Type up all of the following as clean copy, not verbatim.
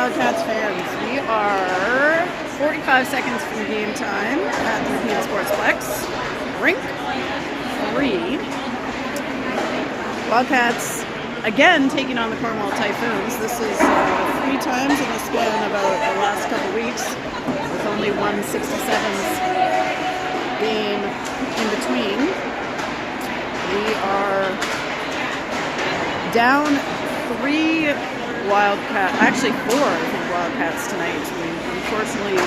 Wildcats fans, we are 45 seconds from game time at the Nepean Sportsplex. Rink 3. Wildcats again taking on the Cornwall Typhoons. This is 3 times in the span of about the last couple weeks, with only one 67s game in between. We are down 3 Wildcats, actually 4, I think, Wildcats tonight. We unfortunately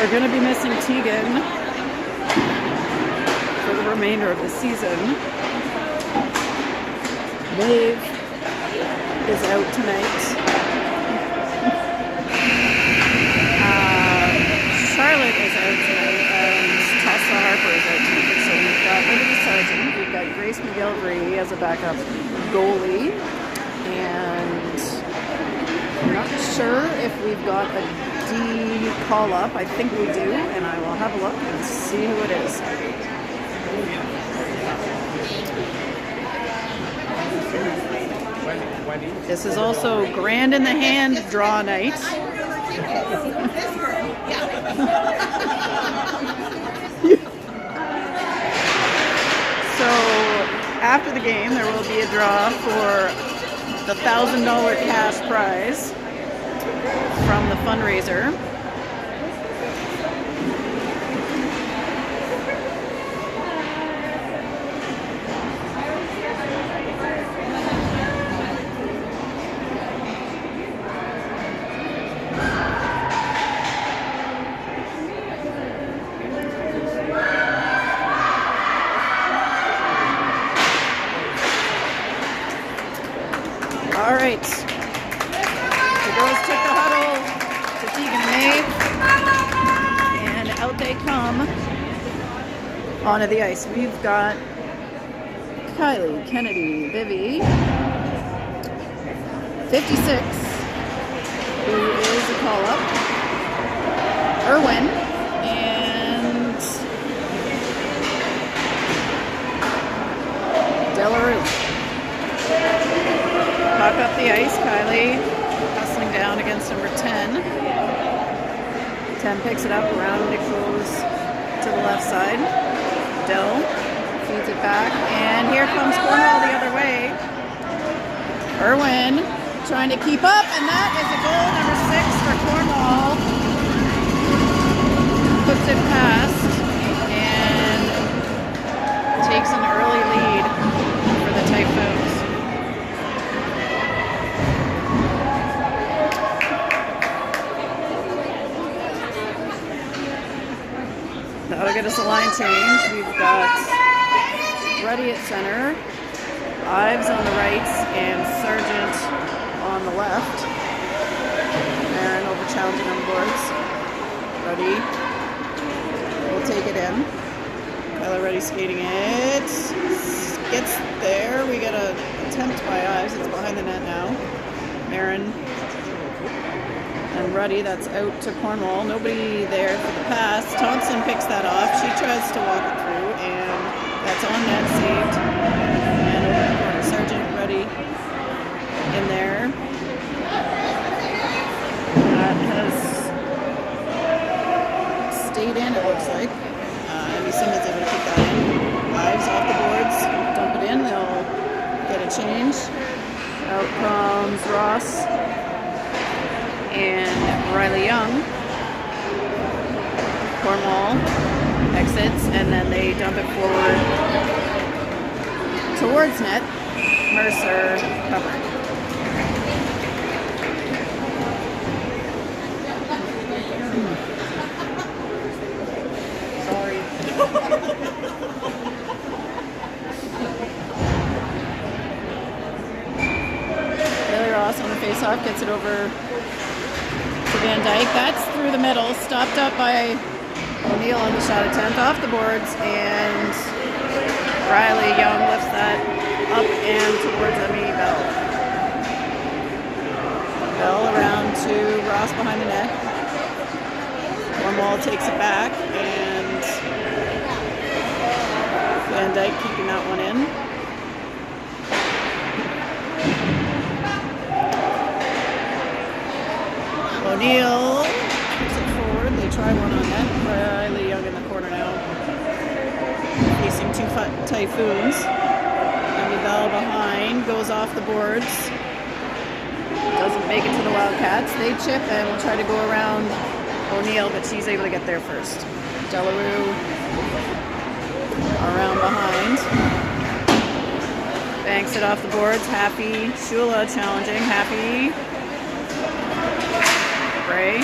are going to be missing Tegan for the remainder of the season. Maeve is out tonight. Charlotte is out tonight, and Tessa Harper is out tonight. So we've got Liberty Sargent, we've got Grace McGillivray as a backup goalie, and I'm not sure if we've got a D call-up. I think we do, and I will have a look and see who it is. This is also Grand in the Hand draw night. So after the game, there will be a draw for the $1,000 cash prize from the fundraiser. All right, the girls took the huddle to Tegan and Maeve, and out they come onto the ice. We've got Kylie, Kennedy, Vivi, 56, who is a call-up, Erwin, and Delarue. Puck up the ice, Kylie hustling down against number 10. 10 picks it up, around it goes to the left side. Dell feeds it back, and here comes Cornwall the other way. Erwin trying to keep up, and that is a goal, number 6 for Cornwall. Puts it past and takes an early lead for the Typhoons. That'll get us a line change. We've got Ruddy at center, Ives on the right, and Sargent on the left. Aaron over challenging on the boards. Ruddy will take it in. Kyla Ruddy skating it. Gets there. We get an attempt by Ives. It's behind the net now. Aaron and Ruddy, that's out to Cornwall. Nobody there for the pass. Thompson picks that off. She tries to walk it through, and that's on net, saved. And over the corner, Sargent, Ruddy in there. That has stayed in, it looks like. Emmy Simmons able to kick that in. Ives off the boards, dump it in. They'll get a change. Out comes Ross and Riley Young. Cornwall exits, and then they dump it forward towards net. Mercer covered. Sorry. Bailey Ross on the face-off gets it over to Van Dyke. That's through the middle, stopped up by O'Neill on the shot attempt, off the boards, and Riley Young lifts that up and towards Emmy Bell. Bell around to Ross behind the net. Cornwall takes it back, and Van Dyke keeping that one in. O'Neill puts it forward. They try one on net. Riley Young in the corner now. Facing two Typhoons. Bell behind, goes off the boards. Doesn't make it to the Wildcats. They chip and will try to go around O'Neill, but she's able to get there first. Delarue around behind. Banks it off the boards. Happy. Shula challenging. Happy. Bray.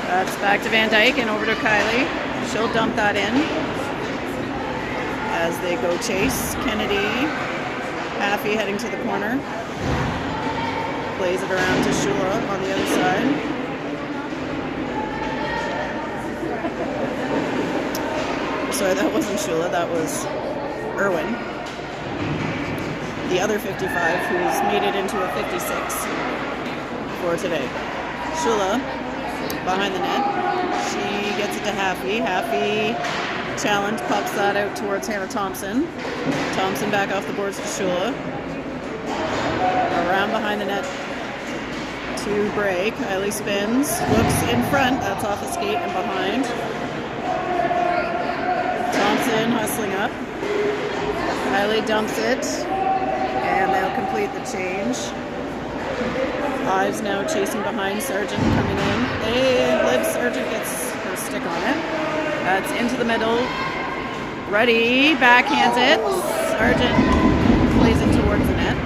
That's back to Van Dyke and over to Kylie. She'll dump that in. As they go chase, Kennedy, Affy heading to the corner, plays it around to Shula on the other side. Sorry, that wasn't Shula, that was Irwin. The other 55 who's made it into a 56 for today. Shula behind the net. She gets it to Happy. Happy challenge, pops that out towards Hannah Thompson. Thompson back off the boards to Shula. Around behind the net to Bray. Kylie spins, looks in front. That's off the skate and behind. Thompson hustling up. Kylie dumps it. And they'll complete the change. Ives now chasing behind. Sargent coming in. Liv Sargent gets her stick on it. That's into the middle. Ready, backhands it. Sargent plays it towards the net.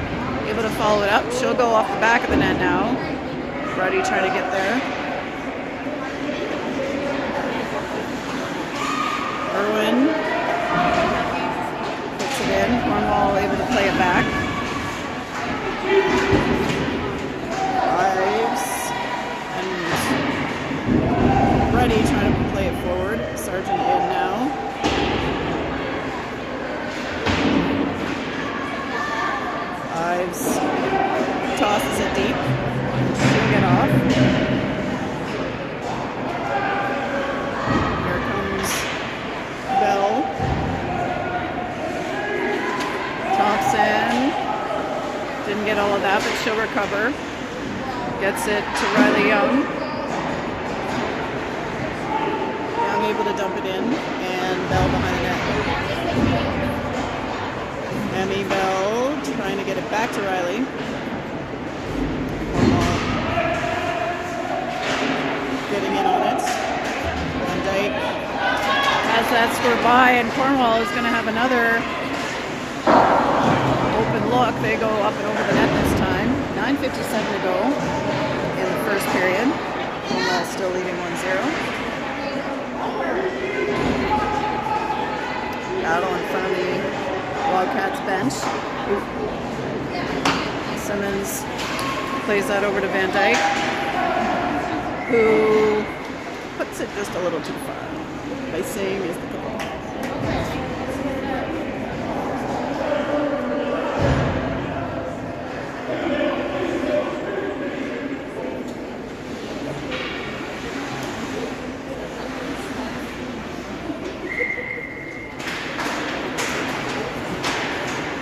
Able to follow it up. She'll go off the back of the net now. Ready trying to get there. Irwin puts it in. Cornwall able to play it back. Ives and Ready trying to play it forward. Sargent in now. Ives tosses it deep. She'll get off. Here comes Bell. Thompson. Didn't get all of that, but she'll recover. Gets it to Riley Young. Able to dump it in, and Bell behind the net. Emmy Bell trying to get it back to Riley. Cornwall getting in on it. Van Dyke has that scored by, and Cornwall is going to have another open look. They go up and over the net this time. 9:57 to go in the first period. Cornwall still leading 1-0. Battle in front of the Wildcats bench. Simmons plays that over to Van Dyke, who puts it just a little too far. Icing is the goal.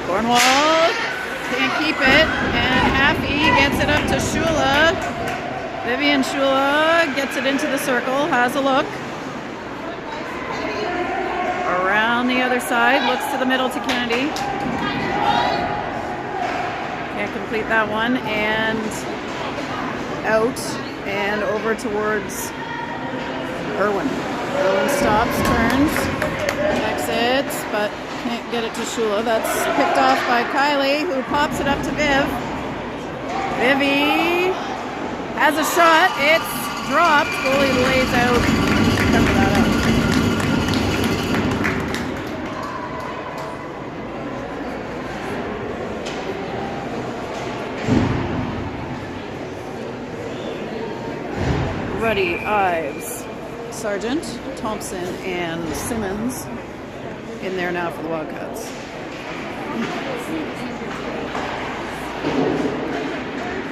Cornwall can't keep it, and Happy gets it up to Shula. Vivian Shula gets it into the circle, has a look. Around the other side, looks to the middle to Kennedy. Can't complete that one, and out, and over towards Irwin. Irwin stops, turns, exits, but can't get it to Shula. That's picked off by Kylie, who pops it up to Viv. Vivi has a shot. It's dropped. Goalie lays out. Cover that up. Ruddy, Ives, Sargent, Thompson, and Simmons in there now for the Wildcats.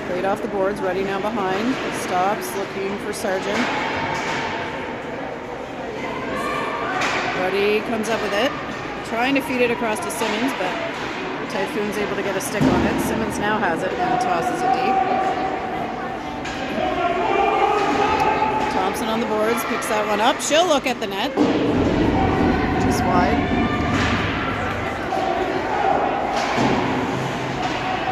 Played off the boards, Ready now behind. Stops, looking for Sargent. Ready comes up with it. Trying to feed it across to Simmons, but Typhoon's able to get a stick on it. Simmons now has it and tosses it deep. Thompson on the boards, picks that one up. She'll look at the net. Just wide.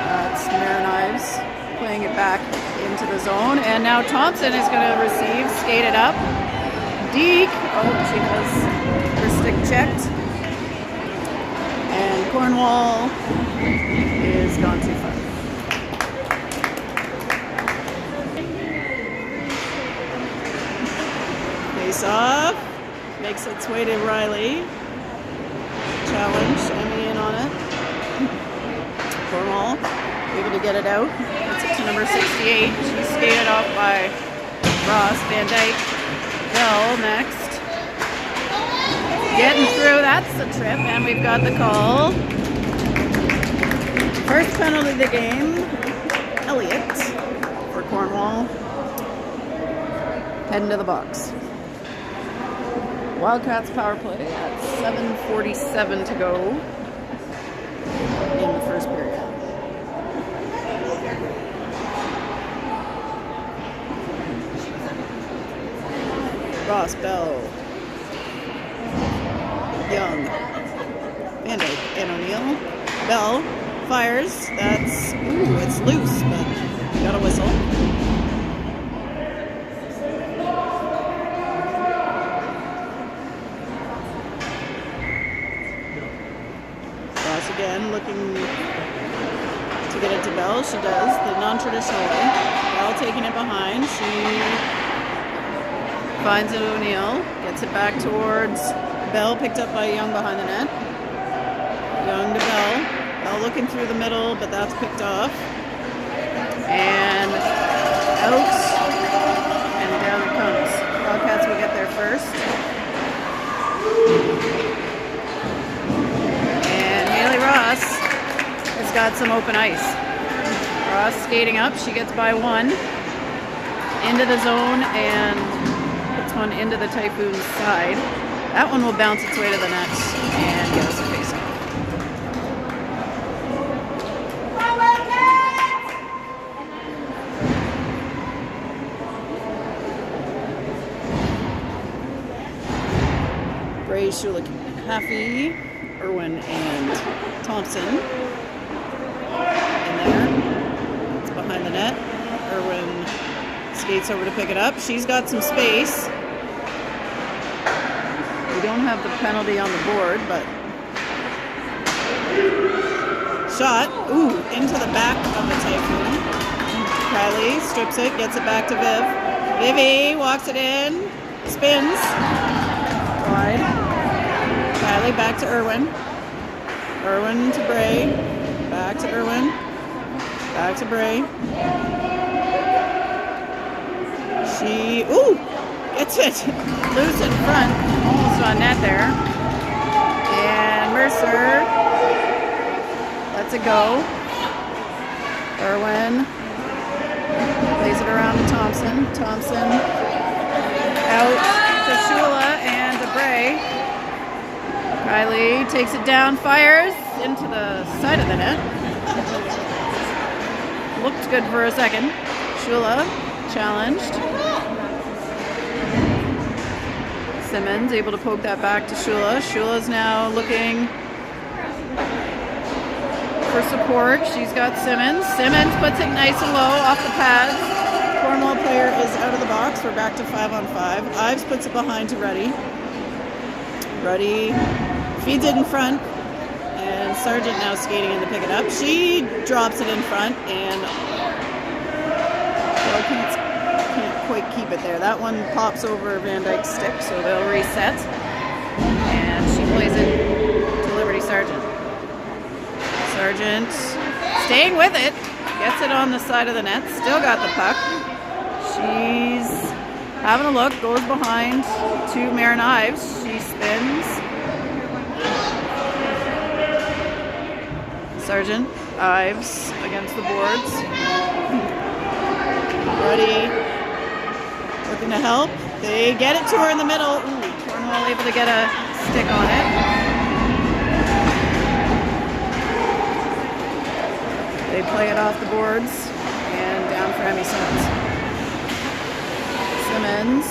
That's Nepean Wildcats playing it back into the zone. And now Thompson is going to receive, skate it up. Deke. Oh, she has her stick checked. And Cornwall is gone too far. Face off. Makes its way to Riley. Challenge. Emmy in on it. Cornwall able to get it out. It's up to number 68. She's skated off by Ross. Van Dyke. Bell next. Getting through. That's the trip. And we've got the call. First penalty of the game. Elliott for Cornwall. Heading to the box. Wildcats power play at 7:47 to go in the first period. Ross, Bell, Young, Van Dyke, and O'Neill. Bell fires. That's, ooh, it's loose, but got a whistle. Again, looking to get it to Bell. She does the non-traditional way. Bell taking it behind. She finds it O'Neill. Gets it back towards Bell, picked up by Young behind the net. Young to Bell. Bell looking through the middle, but that's picked off. And out. And down it comes. Wildcats will get there first. Ross has got some open ice. Ross skating up. She gets by one into the zone and puts one into the Typhoon's side. That one will bounce its way to the net and get us a face-off. Bray, Schulich, Haffey, Irwin, and Thompson in there. It's behind the net. Irwin skates over to pick it up. She's got some space. We don't have the penalty on the board, but shot. Ooh, into the back of the Typhoon. Kylie strips it, gets it back to Viv. Vivi walks it in, spins. Wide. Kylie back to Irwin. Irwin to Bray. Back to Irwin. Back to Bray. She, ooh, gets it loose in front. Almost on net there. And Mercer lets it go. Irwin plays it around to Thompson. Thompson out to Shula and to Bray. Kylie takes it down, fires into the side of the net. Looked good for a second. Shula challenged. Simmons able to poke that back to Shula. Shula's now looking for support. She's got Simmons. Simmons puts it nice and low off the pads. Cornwall player is out of the box. We're back to 5-on-5. Ives puts it behind to Ruddy. Ruddy feeds it in front, and Sargent now skating in to pick it up. She drops it in front, and well, can't quite keep it there. That one pops over Van Dyke's stick, so they'll reset. And she plays it to Liberty Sargent. Sargent staying with it, gets it on the side of the net, still got the puck. She's having a look, goes behind to Nepean Wildcats. She spins. Sargent, Ives against the boards. Ruddy looking to help. They get it to her in the middle. Ooh, Cornwall able to get a stick on it. They play it off the boards and down for Emmy Simmons. Simmons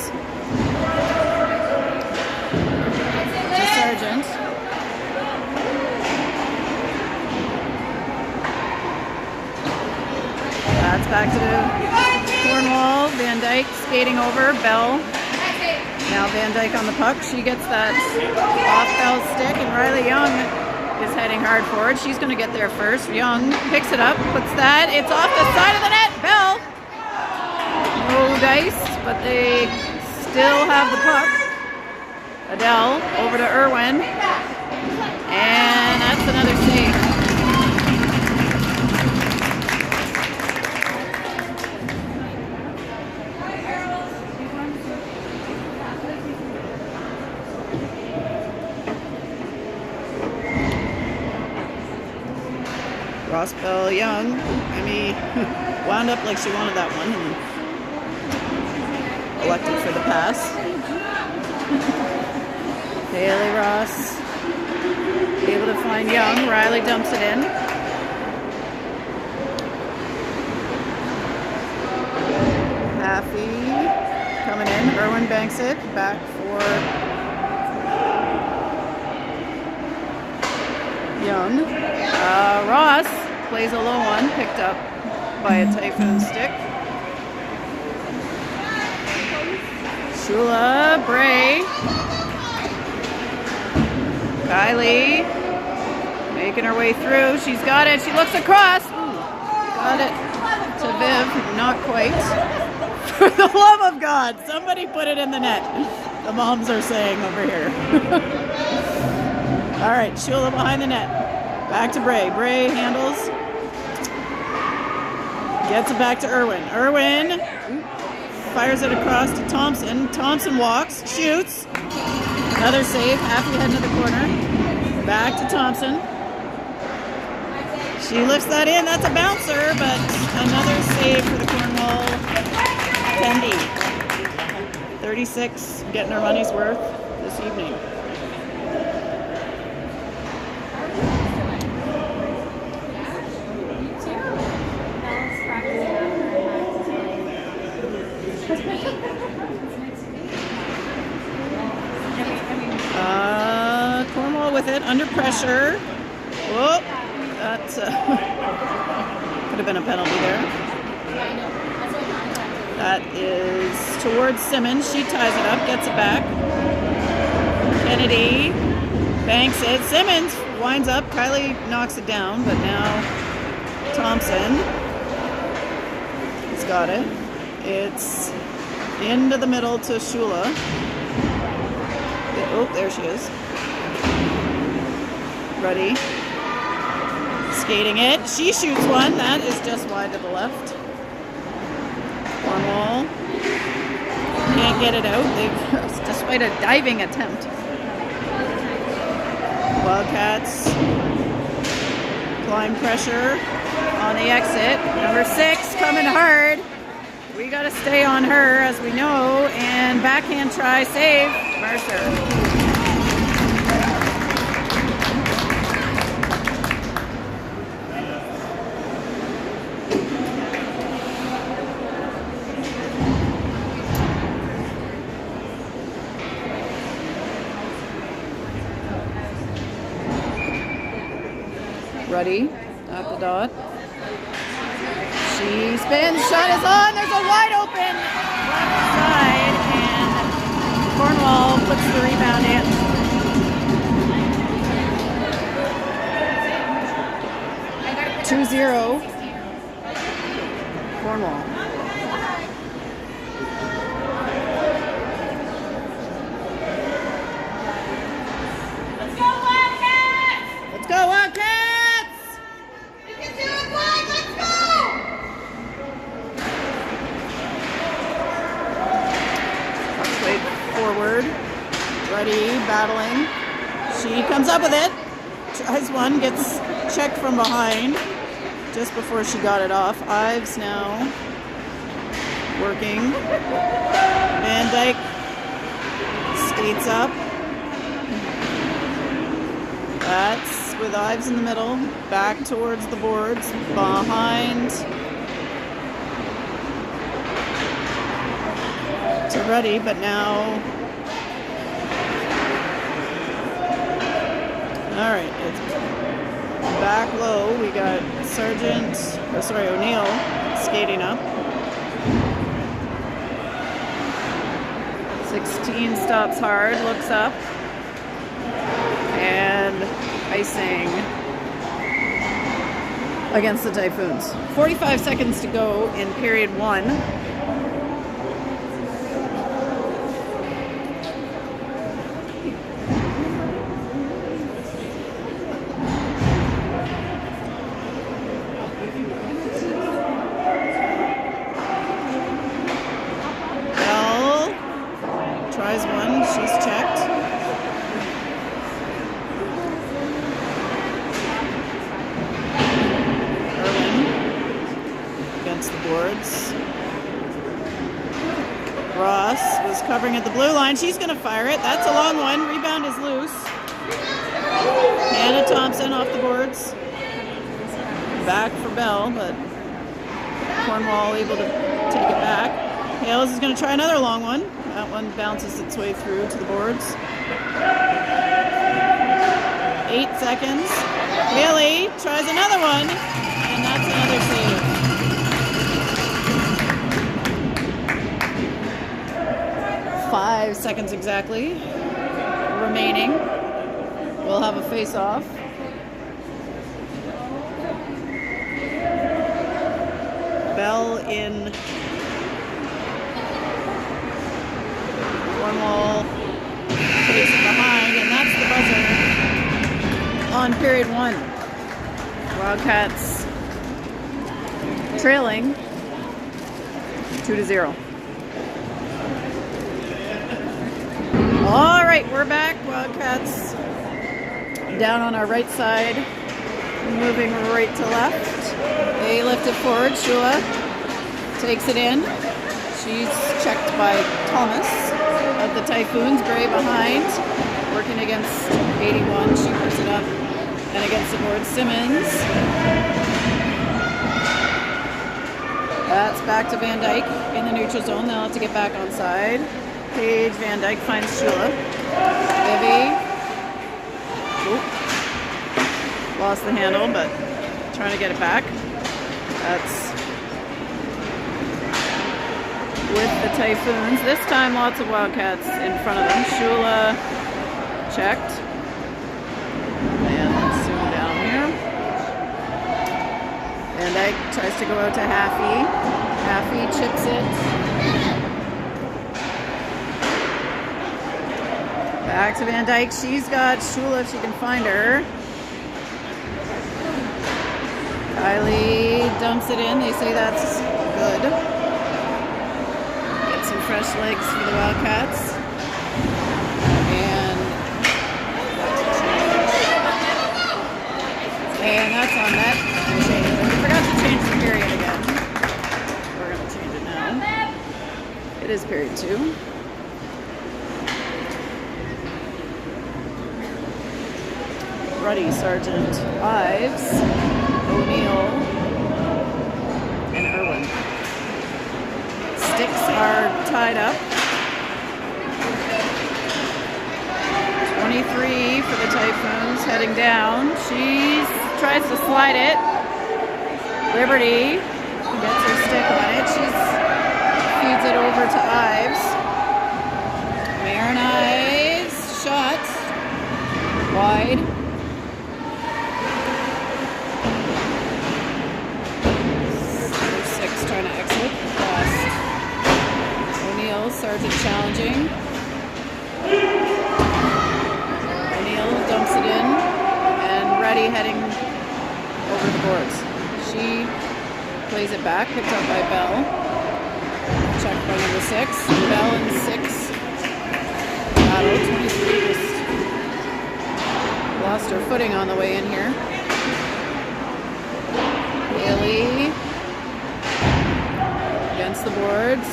Gets back to Cornwall. Van Dyke skating over. Bell. Now Van Dyke on the puck. She gets that off Bell's stick, and Riley Young is heading hard forward. She's going to get there first. Young picks it up, puts that. It's off the side of the net. Bell. No dice, but they still have the puck. Adele over to Irwin. And that's another save. Ross Bell Young, wound up like she wanted that one and elected for the pass. Haley Ross able to find Young. Riley dumps it in. Haffey coming in. Irwin banks it back for Young. Ross plays a low one, picked up by a Typhoon stick. Shula, Bray. Kylie making her way through. She's got it. She looks across. Ooh, got it to Viv. Not quite. For the love of God, somebody put it in the net. The moms are saying over here. All right, Shula behind the net. Back to Bray. Bray handles. Gets it back to Irwin. Irwin fires it across to Thompson. Thompson walks, shoots. Another save. Happy heading to the corner. Back to Thompson. She lifts that in. That's a bouncer, but another save for the Cornwall Tendi. 36, getting her money's worth this evening. Cornwall with it, under pressure. Whoop, that could have been a penalty there. That is towards Simmons. She ties it up, gets it back. Kennedy banks it. Simmons winds up. Kylie knocks it down, but now Thompson has got it. It's into the middle to Shula. Oh, there she is. Ready. Skating it. She shoots one. That is just wide to the left. Cornwall can't get it out. Despite a diving attempt. Wildcats applying pressure on the exit. Number 6 coming hard. We got to stay on her, as we know. And backhand try, save. Mercer. Ready at the dot. She spins, shot is on, there's a wide open left side, and Cornwall puts the rebound in. (2-0) Cornwall. Let's go Wildcats! Let's go Wildcats! Forward, ready, battling. She comes up with it, tries one, gets checked from behind just before she got it off. Ives now working. Van Dyke skates up. That's with Ives in the middle, back towards the boards, behind to Ready, but now, all right, Back low, we got O'Neill skating up. 16 stops hard, looks up, and icing against the Typhoons. 45 seconds to go in period 1. Tries one, she's checked. Irwin against the boards. Ross was covering at the blue line. She's going to fire it. That's a long one. Rebound is loose. Hannah Thompson off the boards. Back for Bell, but Cornwall able to take it back. Hales is going to try another long one. That one bounces its way through to the boards. 8 seconds. Haley tries another one, and that's another save. 5 seconds exactly remaining. We'll have a face-off. Bell in. Cornwall takes it behind, and that's the buzzer on period 1. Wildcats trailing 2-0. All right, we're back. Wildcats down on our right side, moving right to left. They lift it forward. Shula takes it in. She's checked by Thomas of the Typhoons. Gray behind, working against 81. She puts it up and against the board. Simmons. That's back to Van Dyke in the neutral zone. They'll have to get back on side. Paige Van Dyke finds Shula. Vivi. Lost the handle, but trying to get it back. That's with the Typhoons. This time lots of Wildcats in front of them. Shula checked. And soon down here. Van Dyke tries to go out to Haffey. Haffey chips it. Back to Van Dyke. She's got Shula if she can find her. Kylie dumps it in. They say that's good. Get some fresh legs for the Wildcats. And that's on net. We forgot to change the period again. We're going to change it now. It is period 2. Ruddy, Sargent, Ives, O'Neill, and Irwin. Sticks are tied up. 23 for the Typhoons, heading down. She tries to slide it. Liberty gets her stick on it. She feeds it over to Ives. Marin Ives, shot. Wide. Trying to exit. Last. O'Neill, Sargent challenging. O'Neill dumps it in, and Reddy heading over the boards. She plays it back, picked up by Bell. Checked by number 6. Bell and 6. Battle 23 just lost her footing on the way in here. Haley against the boards.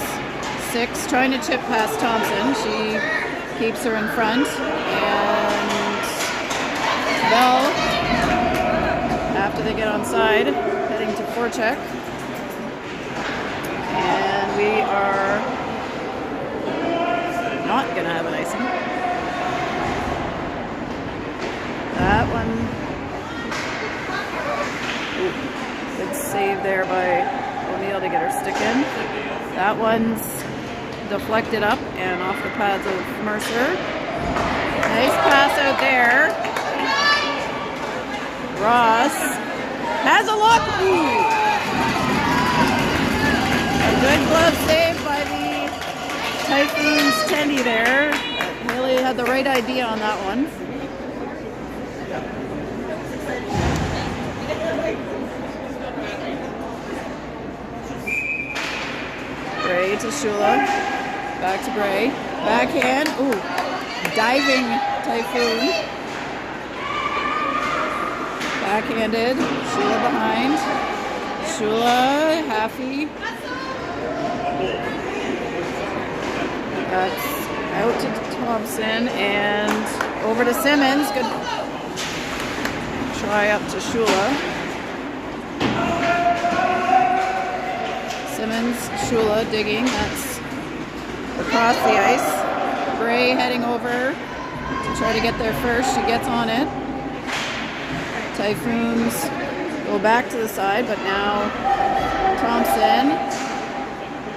6 trying to chip past Thompson. She keeps her in front. And Bell, after they get on side, heading to forecheck. And we are not going to have an icing. That one Good save there by O'Neill to get her stick in. That one's deflected up and off the pads of Mercer. Nice pass out there. Ross has a look. Ooh. A good glove save by the Typhoons Tendy there. Haley had the right idea on that one. Bray to Shula. Back to Bray. Backhand. Ooh. Diving Typhoon. Backhanded. Shula behind. Shula. Halfie. That's out to Thompson and over to Simmons. Good try up to Shula. Simmons, Shula digging. That's across the ice. Bray heading over to try to get there first. She gets on it. Typhoons go back to the side, but now Thompson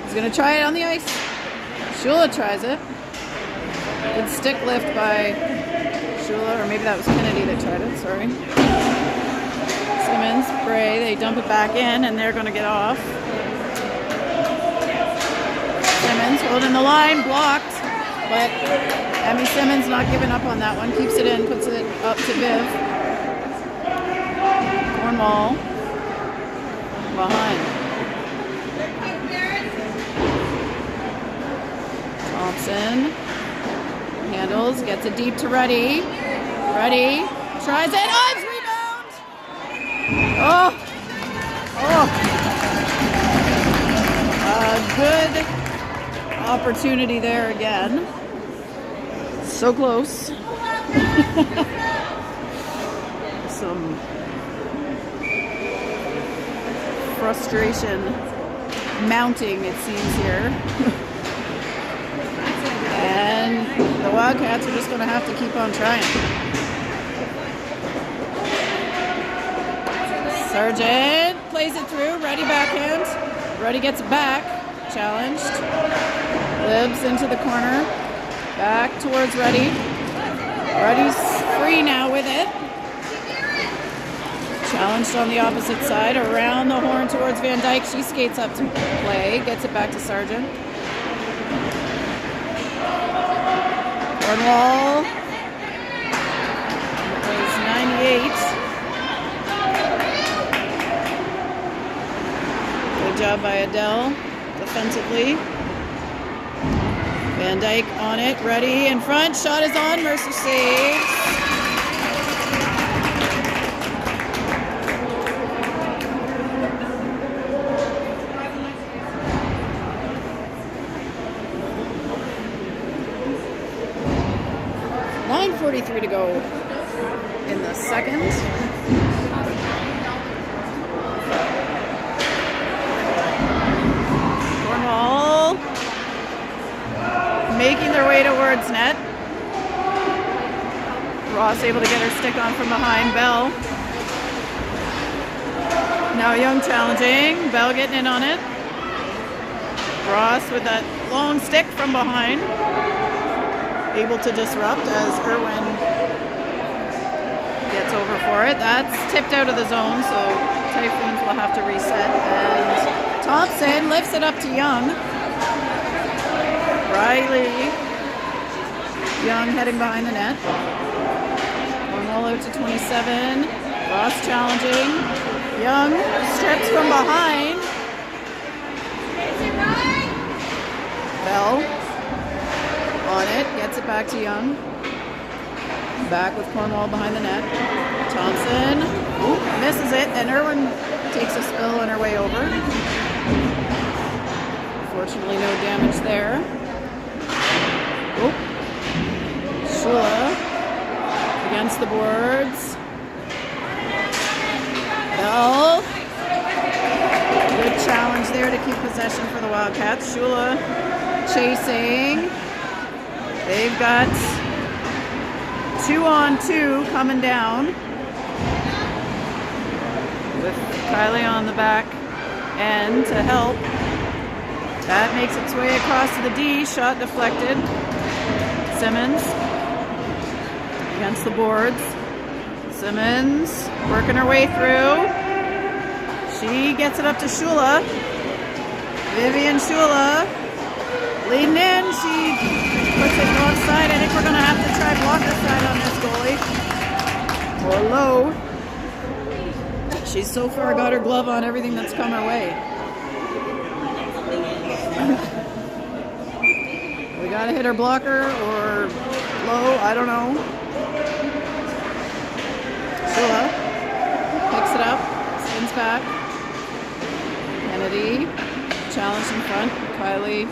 is going to try it on the ice. Shula tries it. Good stick lift by Shula, or maybe that was Kennedy that tried it, sorry. Simmons, Bray, they dump it back in and they're going to get off. Simmons holding the line, blocked, but Emmy Simmons not giving up on that one. Keeps it in, puts it up to Viv. Cornwall behind. Thompson handles, gets it deep to Ruddy. Ruddy tries it. Oh, it's rebound! Oh! A good opportunity there again. So close. Some frustration mounting, it seems here. And the Wildcats are just going to have to keep on trying. Sargent plays it through. Ruddy backhand. Ruddy gets it back. Challenged. Libs into the corner. Back towards Ruddy. Ruddy's free now with it. Challenged on the opposite side. Around the horn towards Van Dyke. She skates up to play. Gets it back to Sargent. Cornwall was 98. Good job by Adele defensively. Van Dyke on it, ready in front. Shot is on. Mercer saves. .43 to go in the second. Cornwall making their way towards net. Ross able to get her stick on from behind. Bell. Now Young challenging. Bell getting in on it. Ross with that long stick from behind. Able to disrupt as Irwin gets over for it. That's tipped out of the zone, so Typhoons will have to reset. And Thompson lifts it up to Young. Riley. Young heading behind the net. Cornwall out to 27. Ross challenging. Young strips from behind. Bell on it, gets it back to Young. Back with Cornwall behind the net. Thompson misses it, and Irwin takes a spill on her way over. Fortunately, no damage there. Shula against the boards. Bell. Good challenge there to keep possession for the Wildcats. Shula chasing. They've got 2-on-2 coming down. with Kylie on the back end to help. That makes its way across to the D. Shot deflected. Simmons against the boards. Simmons working her way through. She gets it up to Shula. Vivian Shula leading in. She puts it wrong side. I think we're going to have to try blocker side on this goalie. Or low. She's so far got her glove on everything that's come her way. We got to hit her blocker or low. I don't know. Shula picks it up. Spins back. Kennedy. Challenge in front. Kylie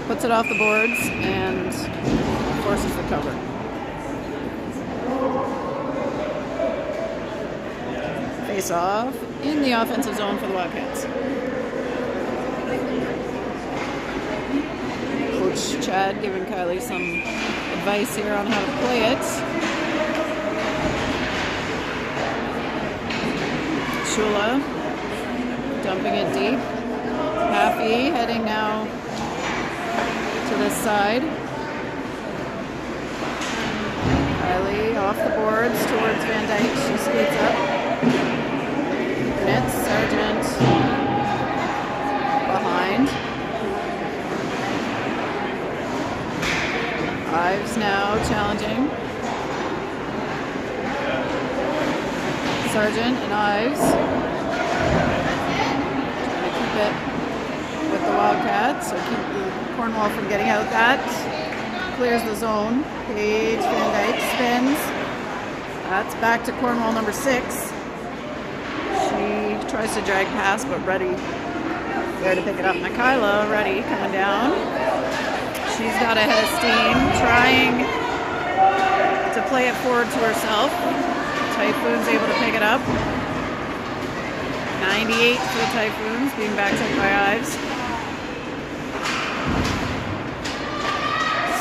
puts it off the boards and forces the cover. Face off in the offensive zone for the Wildcats. Coach Chad giving Kylie some advice here on how to play it. Shula dumping it deep. Happy heading now to this side. Kylie off the boards towards Van Dyke. She skates up. Nets, Sargent behind. Ives now challenging. Sargent and Ives trying to keep it with the Wildcats, so keep the Cornwall from getting out. That clears the zone. Paige Van Dyke spins. That's back to Cornwall number 6. She tries to drag past, but Reddy there to pick it up. Mikayla Reddy coming down. She's got a head of steam, trying to play it forward to herself. Typhoon's able to pick it up. 98 for the Typhoons, being backed up by Ives.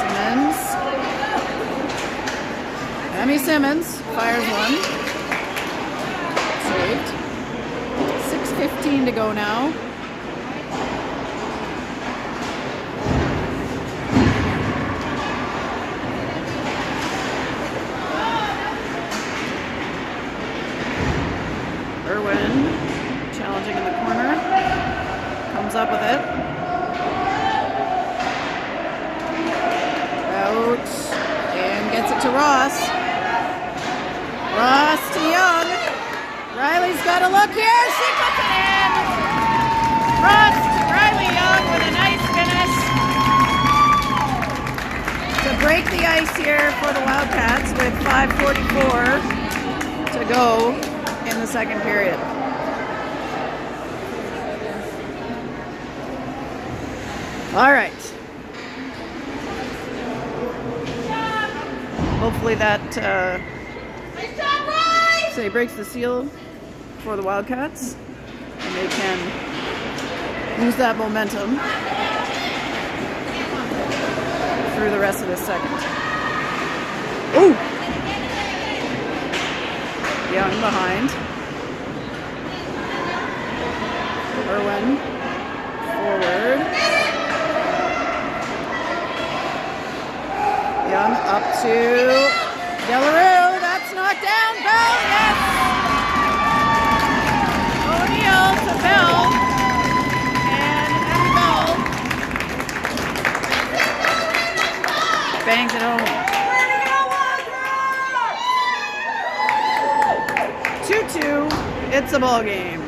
Simmons. Emmy Simmons fires one. Saved. 6:15 to go now. Irwin challenging in the corner. Comes up with it. Out. And gets it to Ross. Ross to Young. Riley's got a look here. She puts it in. Ross, Riley Young with a nice finish to break the ice here for the Wildcats with 5:44 to go in the second period. All right. Hopefully that say breaks the seal for the Wildcats, and they can use that momentum through the rest of this second. Ooh! Young behind. Irwin forward. Young up to Delarue. That's knocked down. Bell, yes! O'Neill to Bell. And Emmy Bell bangs it home. 2-2. It's a ball game.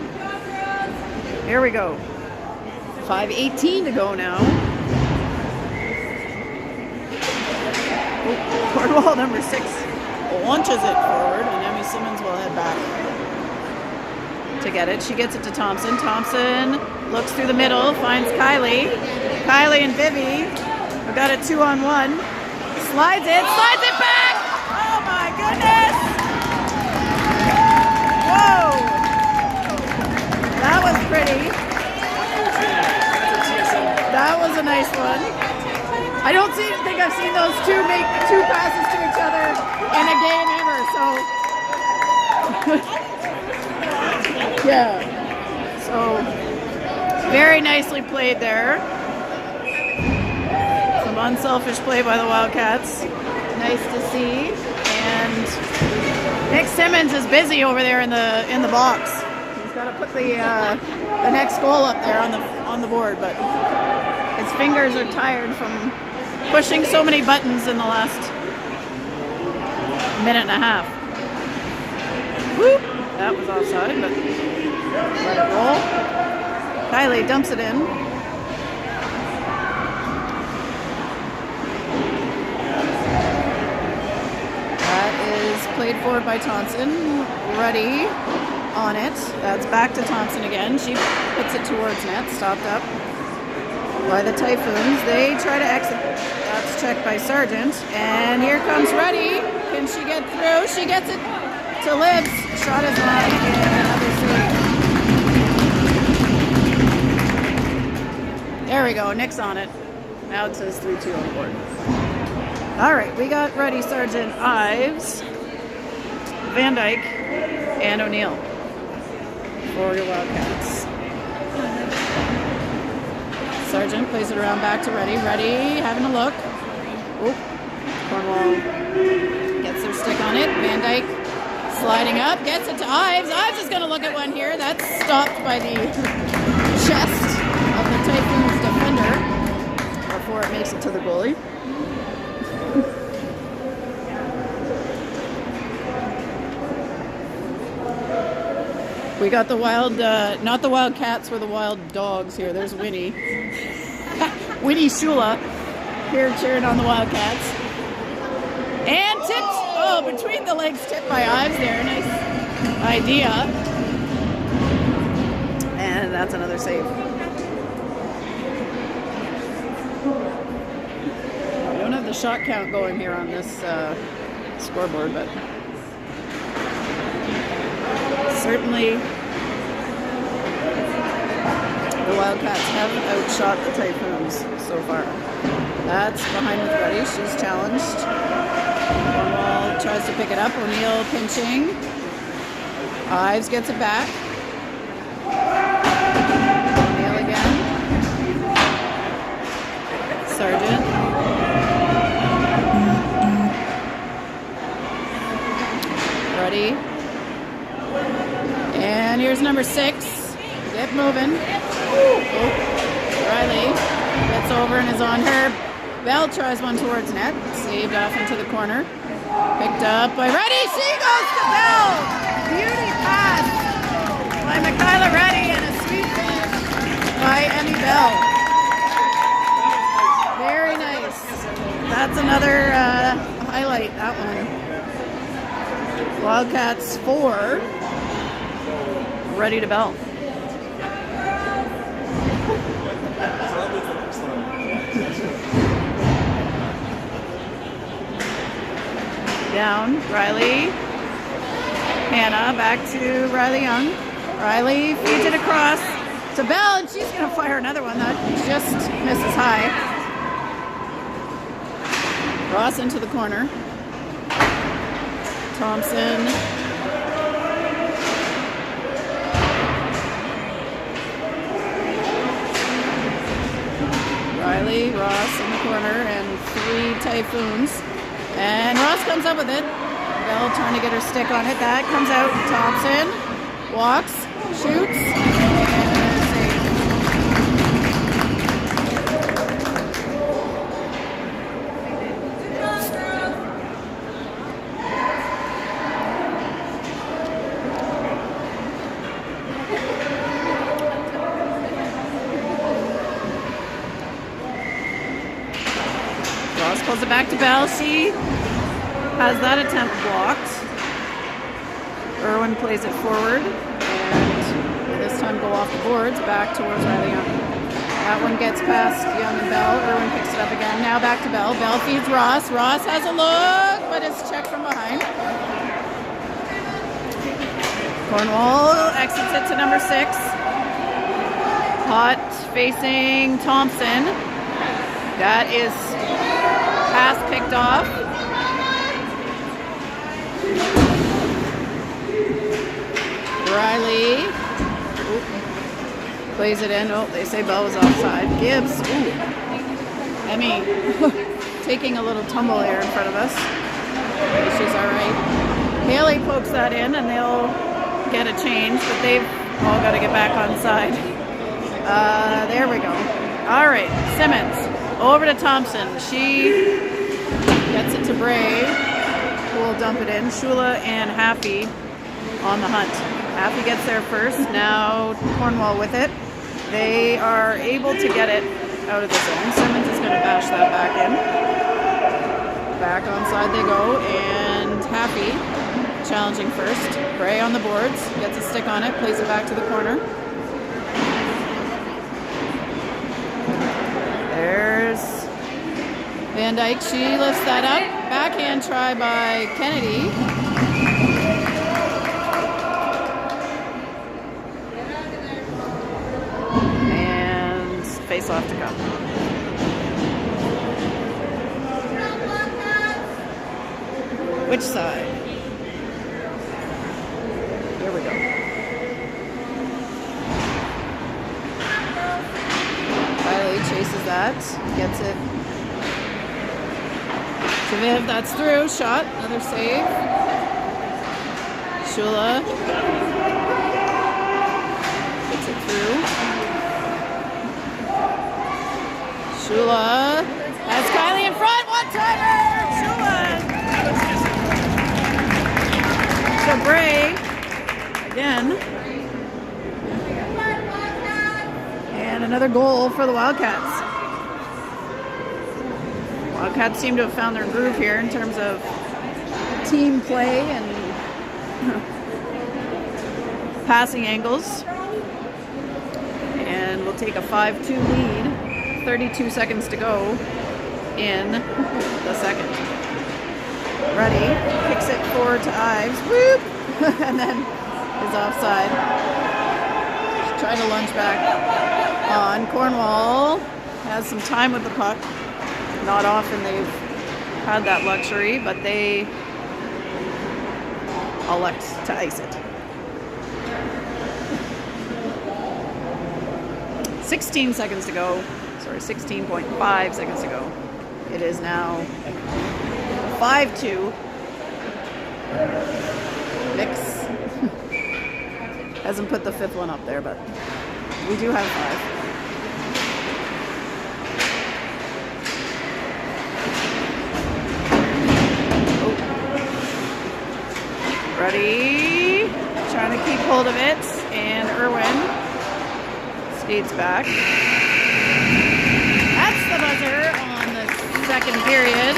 Here we go. 5:18 to go now. Cornwall number 6 launches it forward, and Emmy Simmons will head back to get it. She gets it to Thompson. Thompson looks through the middle, finds Kylie. Kylie and Vivi have got a 2-on-1. Slides it back! Oh my goodness! Whoa! That was pretty. That was a nice one. I don't think I've seen those two make 2 passes to each other in a game ever, so Yeah. So very nicely played there. Some unselfish play by the Wildcats. Nice to see. And Nick Simmons is busy over there in the box. He's got to put the next goal up there on the board, but his fingers are tired from pushing so many buttons in the last minute and a half. Whoop! That was offside, but let it roll. Kylie dumps it in. That is played forward by Thompson. Ruddy on it. That's back to Thompson again. She puts it towards net. Stopped up by the Typhoons. They try to exit. That's checked by Sargent. And here comes Ruddy. Can she get through? She gets it to Libs. Shot is line and another save. There we go. Nick's on it. Now it says 3-2 on the board. All right, we got Ruddy, Sargent, Ives, Van Dyke, and O'Neill for your Wildcats. Sargent plays it around back to Ruddy. Ruddy having a look. Oh, Cornwall gets their stick on it. Van Dyke sliding up, gets it to Ives. Ives is going to look at one here. That's stopped by the chest of the Typhoons defender before it makes it to the goalie. We got the wild, not the Wildcats, we're the Wild Dogs here. There's Winnie. Winnie Shula here cheering on the Wildcats. And tipped, oh, between the legs, tipped by Ives there. Nice idea. And that's another save. We don't have the shot count going here on this scoreboard, but certainly the Wildcats have outshot the Typhoons so far. That's behind with Ruddy. She's challenged. Cornwall tries to pick it up. O'Neill pinching. Ives gets it back. O'Neill again. Sargent. Ruddy. And here's number 6. Get moving. Oh, Riley gets over and is on her. Bell tries one towards net. Saved off into the corner. Picked up by Reddy. She goes to Bell. Beauty pass by Michaela Reddy and a sweet finish by Emmy Bell. Very nice. That's another highlight, that one. Wildcats 4. Ready to Bell. Down, Riley. Hannah back to Riley Young. Riley feeds it across to Bell, and she's going to fire another one that just misses high. Ross into the corner. Thompson. Riley, Ross in the corner, and 3 Typhoons. And Ross comes up with it. Bell trying to get her stick on it. That comes out. Thompson walks, shoots, and Ross pulls it back to Bell. She has that attempt blocked. Irwin plays it forward, and this time go off the boards back towards Riley Young. That one gets past Young and Bell. Irwin picks it up again. Now back to Bell. Bell feeds Ross. Ross has a look, but it's checked from behind. Cornwall exits it to number 6. Hot facing Thompson. That is pass picked off. Riley Plays it in. Oh, they say Bell was offside. Gibbs. Ooh. Emmy taking a little tumble there in front of us. She's all right. Haley pokes that in, and they'll get a change, but they've all got to get back on side. There we go. All right, Simmons over to Thompson. She gets it to Bray, who will dump it in. Shula and Happy on the hunt. Happy gets there first. Now Cornwall with it. They are able to get it out of the zone. Simmons is going to bash that back in. Back on side they go, and Happy challenging first. Bray on the boards, gets a stick on it, plays it back to the corner. There's Van Dyke. She lifts that up. Backhand try by Kennedy. And face off to go. Which side? Here we go. Kylie chases that, gets it to Viv. That's through. Shot. Another save. Shula gets it through. Shula has Kylie in front. One-timer! Shula! So Bray, again, and another goal for the Wildcats. Wildcats seem to have found their groove here in terms of team play and passing angles. And we'll take a 5-2 lead, 32 seconds to go in the second. Ready, kicks it forward to Ives, whoop, and then is offside. She's trying to lunge back on. Cornwall has some time with the puck. Not often they've had that luxury, but they elect to ice it. 16 seconds to go. Sorry, 16.5 seconds to go. It is now 5-2. Mix hasn't put the fifth one up there, but we do have 5. Oh. Ready? Trying to keep hold of it, and Irwin skates back. That's the buzzer on the second period.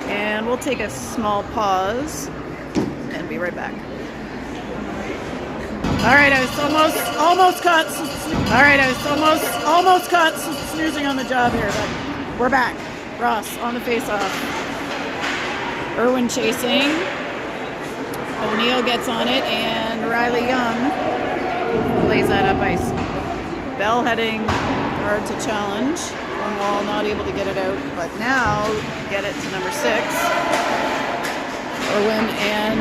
And we'll take a small pause and be right back. All right, I was almost caught. All right, I was almost caught snoozing on the job here, but we're back. Ross on the face-off. Irwin chasing. O'Neill gets on it, and Riley Young plays that up ice. Bell heading hard to challenge. Cornwall not able to get it out, but now get it to number 6. Irwin and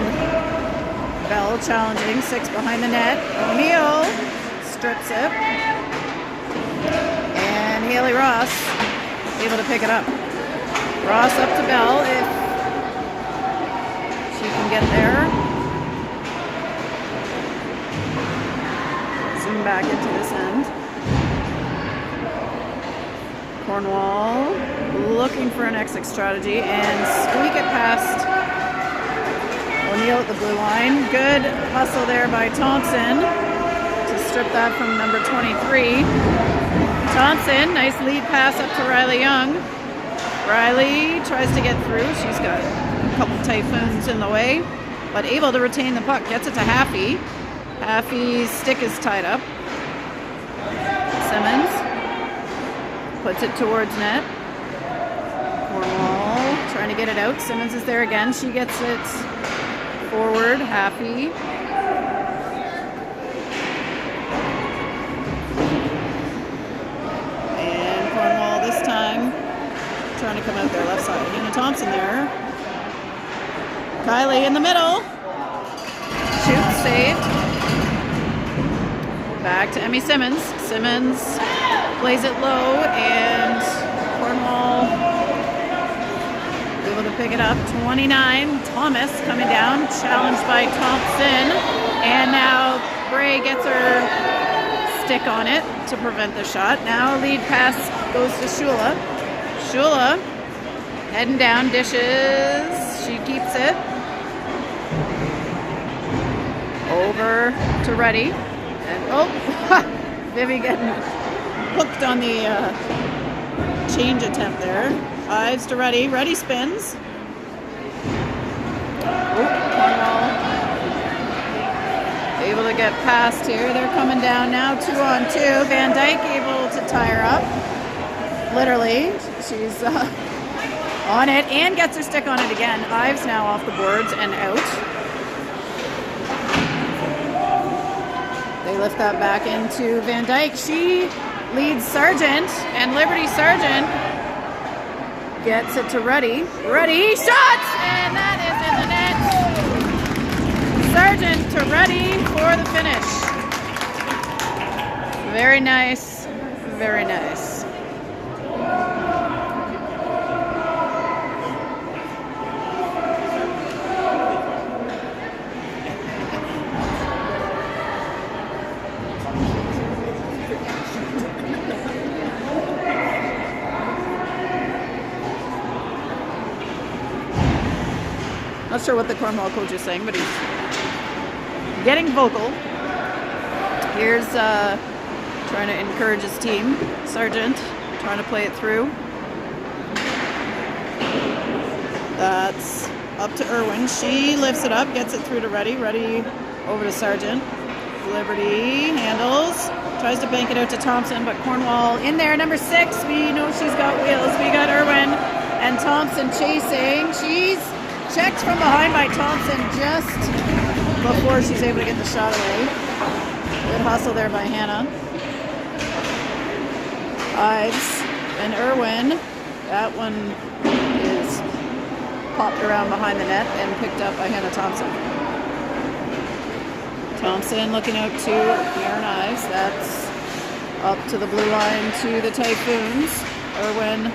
Bell challenging. 6 behind the net. O'Neill strips it. And Haley Ross able to pick it up. Ross up to Bell if she can get there. Zoom back into this end. Cornwall looking for an exit strategy and squeak it past O'Neill at the blue line. Good hustle there by Thompson to strip that from number 23. Thompson, nice lead pass up to Riley Young. Riley tries to get through. She's got a couple typhoons in the way, but able to retain the puck. Gets it to Happy. Happy's stick is tied up. Simmons puts it towards net. Cornwall trying to get it out. Simmons is there again. She gets it forward. Happy. And Cornwall this time trying to come out their left side. Hannah Thompson there. Kylie in the middle. Shoots, saved. Back to Emmy Simmons. Simmons plays it low, and Cornwall able to pick it up. 29. Thomas coming down, challenged by Thompson, and now Bray gets her stick on it to prevent the shot. Now lead pass goes to Shula. Shula heading down, dishes. She keeps it. Over to Reddy. And oh, Vivi getting hooked on the change attempt there. Ives to Reddy. Reddy spins. Cornwall able to get past here. They're coming down now, 2-on-2. Van Dyke able to tie her up. Literally, she's on it and gets her stick on it again. Ives now off the boards and out. They lift that back into Van Dyke. She leads Sargent, and Liberty Sargent gets it to Reddy. Reddy shot, and that is in the net. Sargent to Reddy for the finish. Very nice, very nice. Not sure what the Cornwall coach is saying, but he's getting vocal. Here's trying to encourage his team. Sargent trying to play it through. That's up to Irwin. She lifts it up, gets it through to Reddy. Reddy over to Sargent. Liberty handles, tries to bank it out to Thompson, but Cornwall in there. Number 6, we know she's got wheels. We got Irwin and Thompson chasing. She's checked from behind by Thompson just before she's able to get the shot away. Good hustle there by Hannah. Ives and Irwin. That one is popped around behind the net and picked up by Hannah Thompson. Thompson looking out to Aaron Ives. That's up to the blue line to the Typhoons. Irwin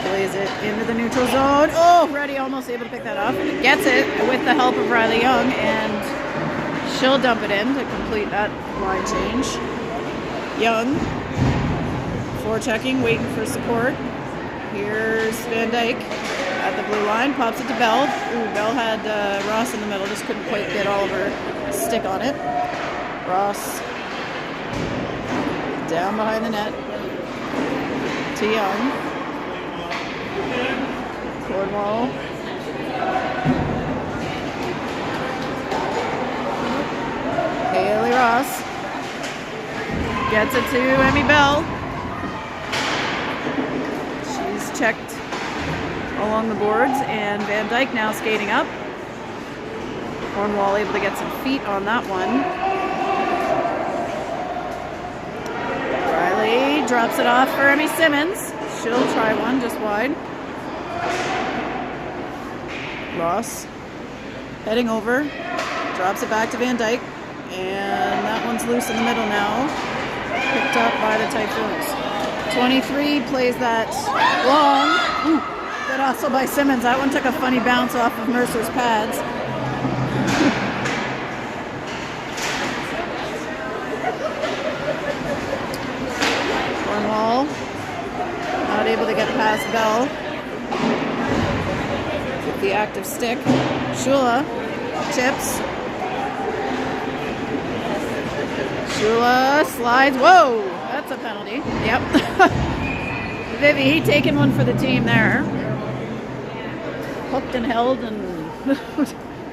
plays it into the neutral zone. Oh, Reddy almost able to pick that up. Gets it with the help of Riley Young, and she'll dump it in to complete that line change. Young, forechecking, waiting for support. Here's Van Dyke at the blue line, pops it to Bell. Ooh, Bell had Ross in the middle, just couldn't quite get all of her stick on it. Ross down behind the net to Young. Cornwall. Haley Ross gets it to Emmy Bell. She's checked along the boards, and Van Dyke now skating up. Cornwall able to get some feet on that one. Riley drops it off for Emmy Simmons. She'll try one just wide. Ross heading over, drops it back to Van Dyke, and that one's loose in the middle now, picked up by the Typhoons. 23 plays that long. Ooh, good hustle by Simmons. That one took a funny bounce off of Mercer's pads. Cornwall not able to get past Bell. The active stick. Shula chips. Shula slides. Whoa, that's a penalty. Yep. Vivi taking one for the team there. Hooked and held and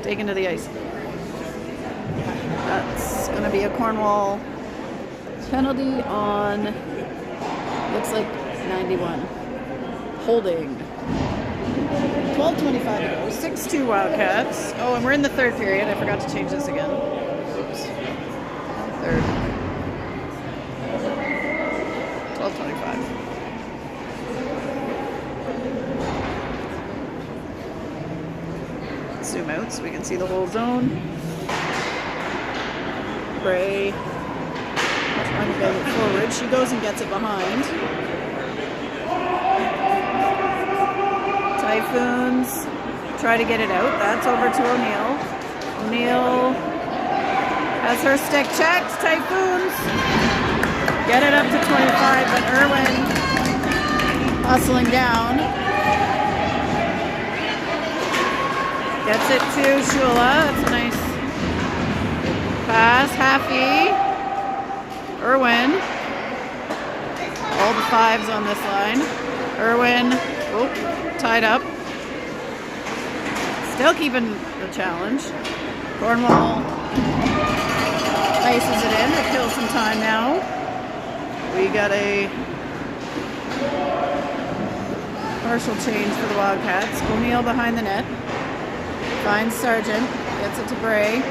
taken to the ice. That's going to be a Cornwall penalty on, looks like 91. Holding. 12:25 to go. 6-2 Wildcats. Oh, and we're in the third period. I forgot to change this again. Oops. Third. 12:25. zoom out so we can see the whole zone. Bray trying to bend it forward. She goes and gets it behind. Typhoons try to get it out. That's over to O'Neill. O'Neill has her stick checked. Typhoons get it up to 25, but Irwin hustling down. Gets it to Shula. That's a nice pass. Haffey. Irwin. All the fives on this line. Irwin. Oh, tied up. Still keeping the challenge. Cornwall ices it in. It kills some time now. We got a partial change for the Wildcats. O'Neill behind the net. Finds Sargent. Gets it to Bray.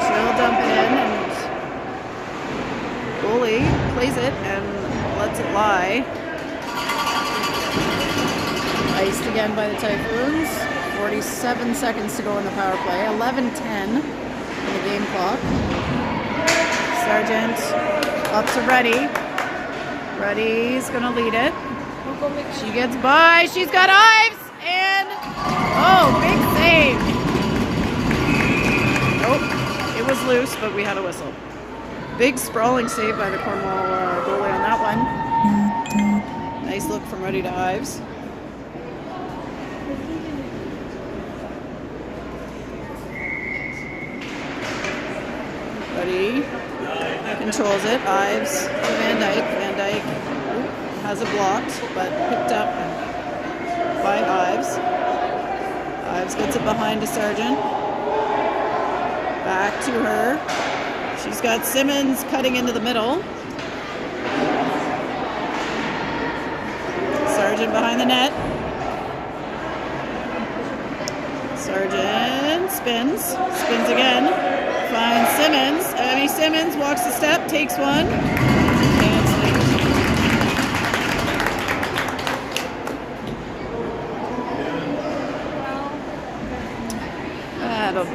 She'll dump it in, and goalie plays it and lets it lie. Iced again by the Typhoons. 47 seconds to go in the power play. 11:10 in the game clock. Sargent up to Reddy. Reddy's gonna lead it. She gets by. She's got Ives, and oh, big save. Nope, it was loose, but we had a whistle. Big sprawling save by the Cornwall goalie on that one. Nice look from Reddy to Ives. Reddy controls it. Ives to Van Dyke. Van Dyke has it blocked, but picked up by Ives. Ives gets it behind to Sargent. Back to her. She's got Simmons cutting into the middle. Sargent behind the net. Sargent spins again. Finds Simmons. Abby Simmons walks the step, takes one, and it's late. That'll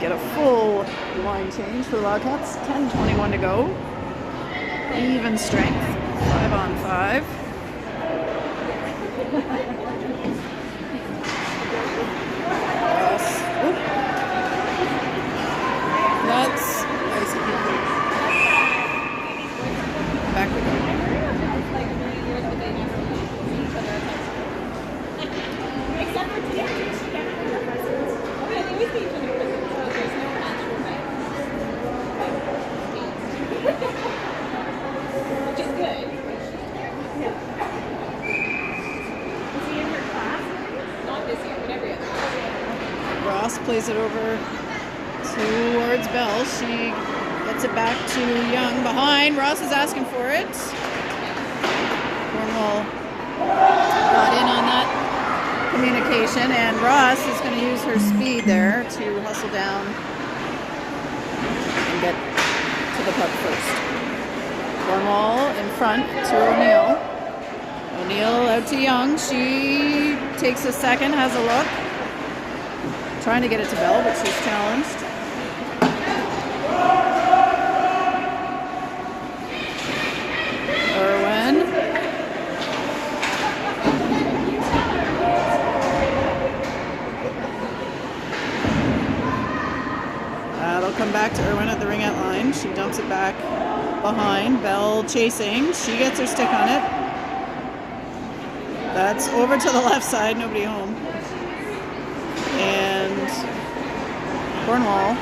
get a full line change for the Wildcats. 10:21 to go. Even strength. 5 on 5. That's back we go. Except for today, she can't have her presents. Oh, yeah, they always see each other presents, so there's no actual fight. Which is good. Yeah. Is he in her class? Not this year, but every other year. Ross plays it over towards Bell. She gets it back to Young behind. Ross is asking for it. Cornwall got in on that communication, and Ross is going to use her speed there to hustle down and get to the puck first. Cornwall in front to O'Neill. O'Neill out to Young. She takes a second, has a look. Trying to get it to Bell, but she's challenged. Irwin. That'll come back to Irwin at the ringette line. She dumps it back behind. Bell chasing. She gets her stick on it. That's over to the left side. Nobody home. And Cornwall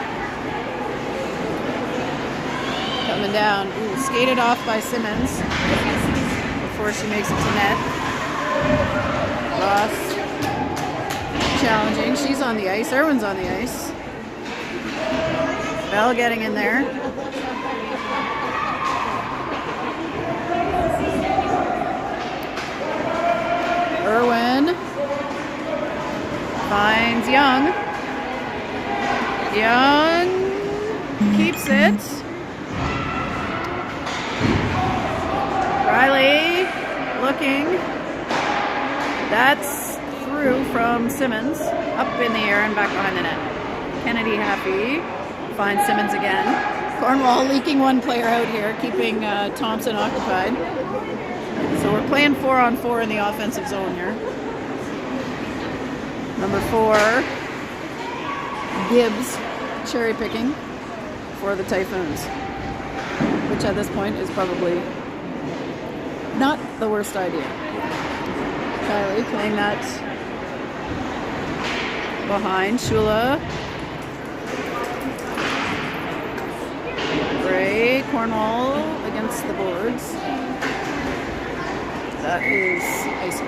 coming down. Ooh, skated off by Simmons before she makes it to net. Ross challenging. She's on the ice. Irwin's on the ice. Bell getting in there. Irwin finds Young. Young keeps it. Riley looking. That's through. through from Simmons, up in the air and back behind the net. Kennedy happy, finds Simmons again. Cornwall leaking one player out here, keeping Thompson occupied. So we're playing 4-on-4 in the offensive zone here. Number 4, Gibbs, cherry picking for the Typhoons, which at this point is probably not the worst idea. Kylie playing that behind Shula. Gray, Cornwall against the boards. That is icy.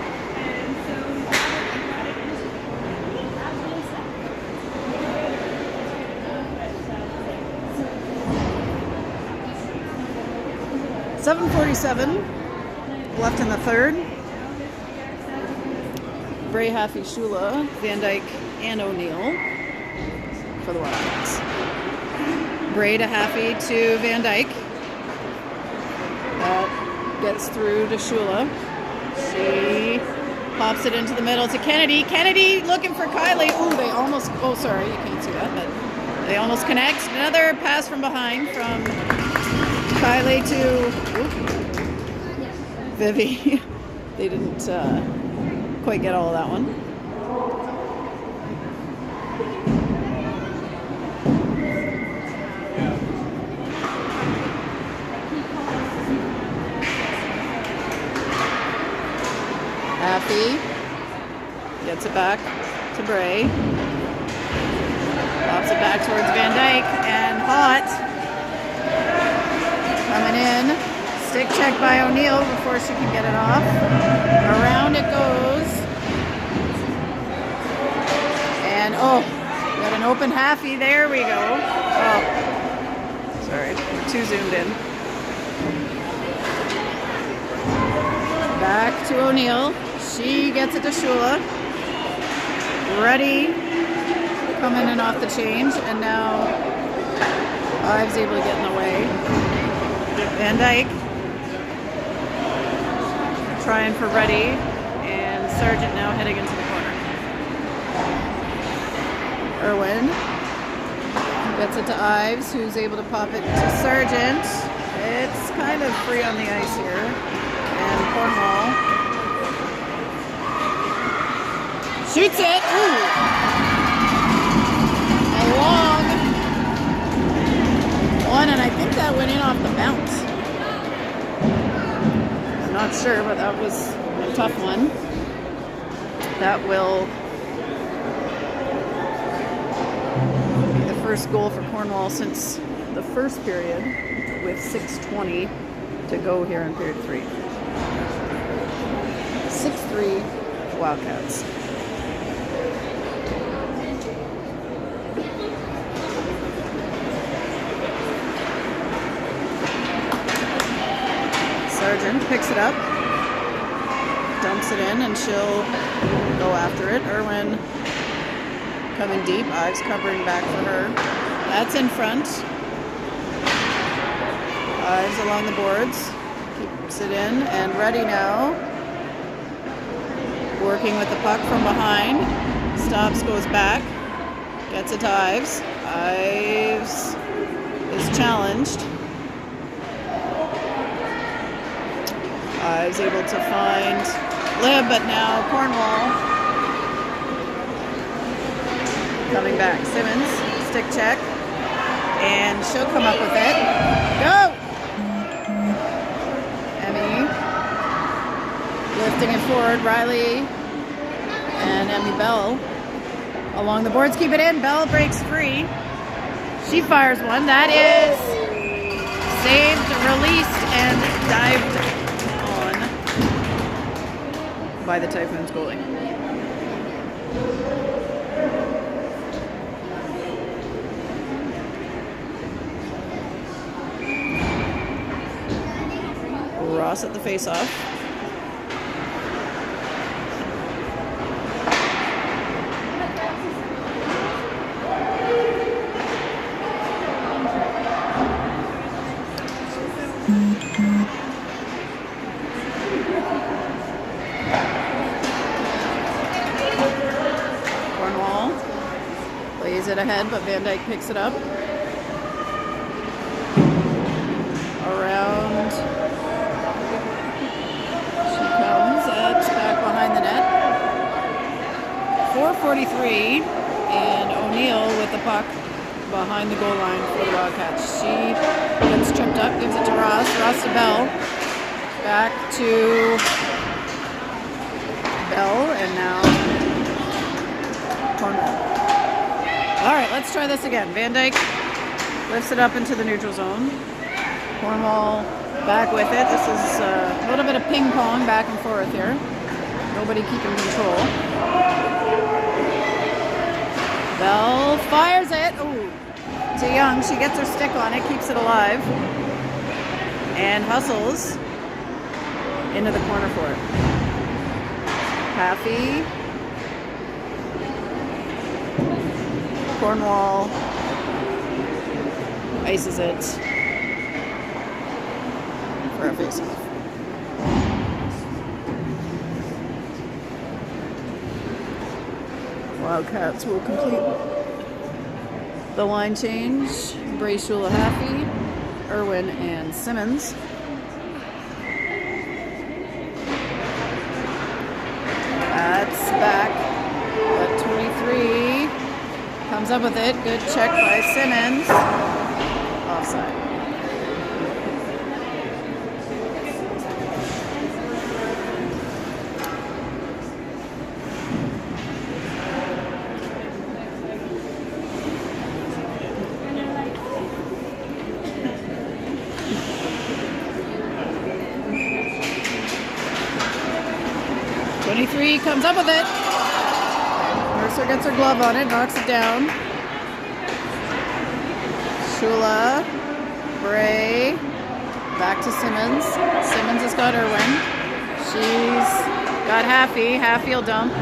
.747 left in the third. Bray, Haffey, Shula, Van Dyke, and O'Neill for the Wildcats. Bray to Haffey to Van Dyke. That gets through to Shula. She pops it into the middle to Kennedy. Kennedy looking for Kylie. Ooh, they almost, oh sorry, you can't see that, but they almost connect. Another pass from behind from Kylie to Vivi. They didn't quite get all of that one. Haffey gets it back to Bray. Pops it back towards Van Dyke, and Hot coming in. Stick check by O'Neill before she can get it off. Around it goes. And oh, got an open Haffey. There we go. Oh, sorry, we're too zoomed in. Back to O'Neill. She gets it to Shula. Ready. Coming in off the change. And now Ives able to get in the way. Van Dyke. Trying for Ready. And Sargent now heading into the corner. Irwin. Gets it to Ives, who's able to pop it to Sargent. It's kind of free on the ice here. And Cornwall shoots it. Ooh. A long one, and I think that went in off the bounce. I'm not sure, but that was a tough one. That will be the first goal for Cornwall since the first period, with 6:20 to go here in period 3. 6-3 Wildcats. Sargent picks it up, dumps it in, and she'll go after it. Irwin coming deep. Ives covering back for her. That's in front. Ives along the boards. Keeps it in and Ready now. Working with the puck from behind. Stops, goes back. Gets it to Ives. Ives is challenged. Ives able to find Lib, but now Cornwall coming back. Simmons, stick check, and she'll come up with it. Go! Emmy lifting it forward. Riley and Emmy Bell along the boards, keep it in. Bell breaks free. She fires one. That is saved, released, and dived by the Typhoons goalie. Ross at the face-off. it ahead, but Van Dyke picks it up. Around she comes. It's back behind the net. 4:43, and O'Neill with the puck behind the goal line for the Wildcats. She gets tripped up, gives it to Ross. Ross to Bell. Back to Bell, and now Cornwall. All right, let's try this again. Van Dyke lifts it up into the neutral zone. Cornwall back with it. This is a little bit of ping pong back and forth here. Nobody keeping control. Bell fires it. Ooh, to Young. She gets her stick on it, keeps it alive, and hustles into the corner for it. Haffey. Cornwall ices it for a face-off. Wildcats will complete the line change. Brayshula, Haffey, Irwin, and Simmons. That's back at 23. Comes up with it. Good check by Simmons. Offside. Comes up with it. Mercer gets her glove on it, knocks it down. Shula, Bray, back to Simmons. Simmons has got Irwin. She's got Haffey. Haffey will dump.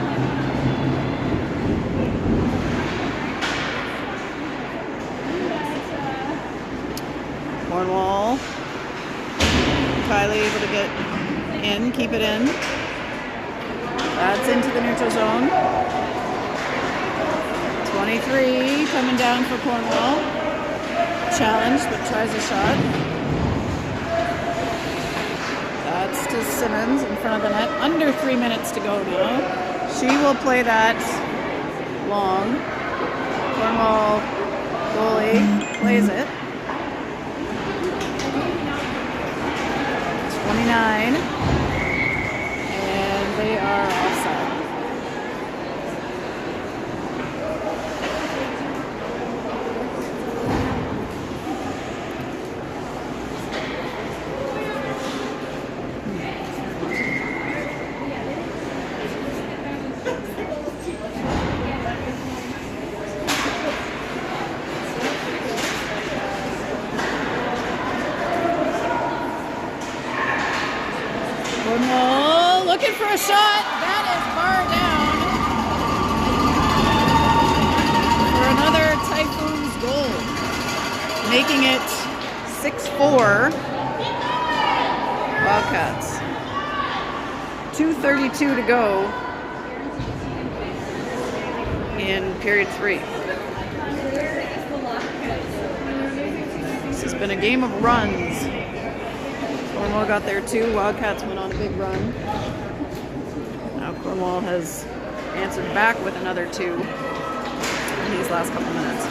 Cornwall. Kylie able to get in, keep it in. That's into the neutral zone. 23 coming down for Cornwall. Challenged, but tries a shot. That's to Simmons in front of the net. Under 3 minutes to go now. She will play that long. Cornwall goalie plays it. 29. And they are offside. Cornwall looking for a shot. That is far down for another Typhoons goal, making it 6-4 Wildcats. 2:32 to go in period 3. This has been a game of runs. Cornwall got there too. Wildcats went on a big run. Now Cornwall has answered back with another 2 in these last couple minutes.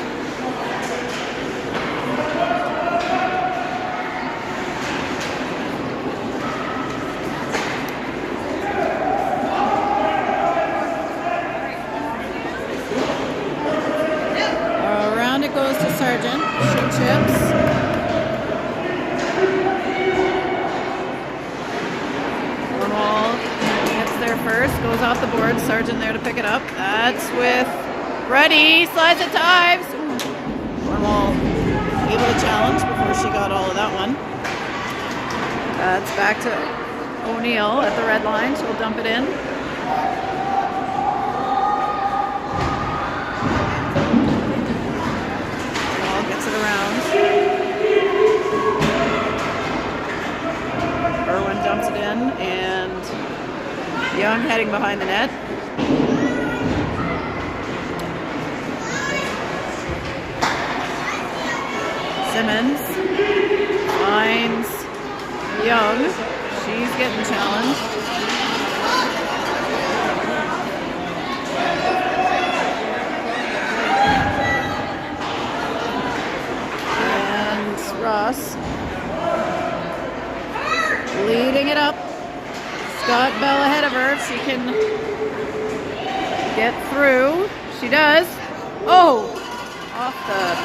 Around it goes to Sargent. She chips. First, goes off the board. Sargent there to pick it up. That's with Reddy. Slides it to Ives. Cornwall able to challenge before she got all of that one. That's back to O'Neill at the red line. She'll dump it in. Cornwall gets it around. Irwin dumps it in, and Young heading behind the net. Simmons finds Young. She's getting challenged. And Ross leading it up. Scott Bell ahead of her. She can get through. She does. Oh! Off the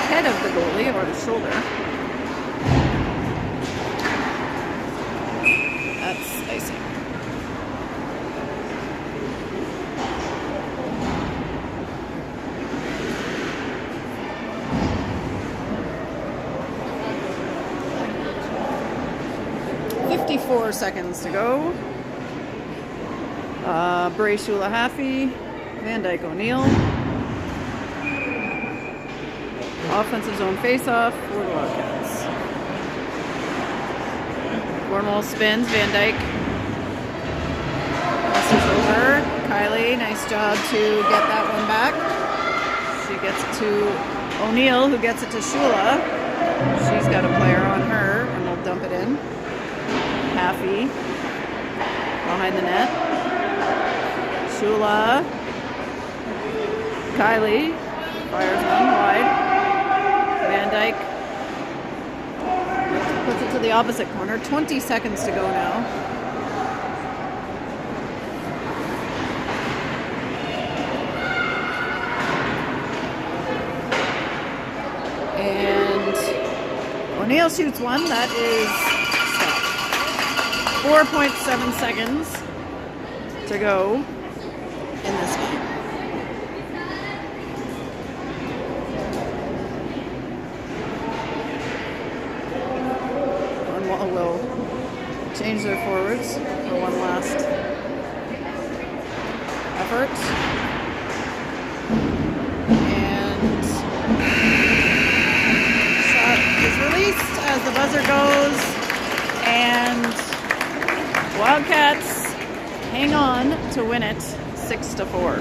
head of the goalie or the shoulder. That's icing. Seconds to go. Bray Shulahafi, Van Dyke O'Neill. Offensive zone face-off for the Wildcats. Cornwall spins, Van Dyke passes over. Kylie, nice job to get that one back. She gets it to O'Neill, who gets it to Shula. She's got a player on her, and we'll dump it in. Haffey behind the net. Shula. Kylie fires one wide. Van Dyke puts it to the opposite corner. 20 seconds to go now. And O'Neill shoots one. That is 4.7 seconds to go in this game. Cornwall will change their forwards for one last effort. And shot is released as the buzzer goes, and Wildcats hang on to win it 6-4.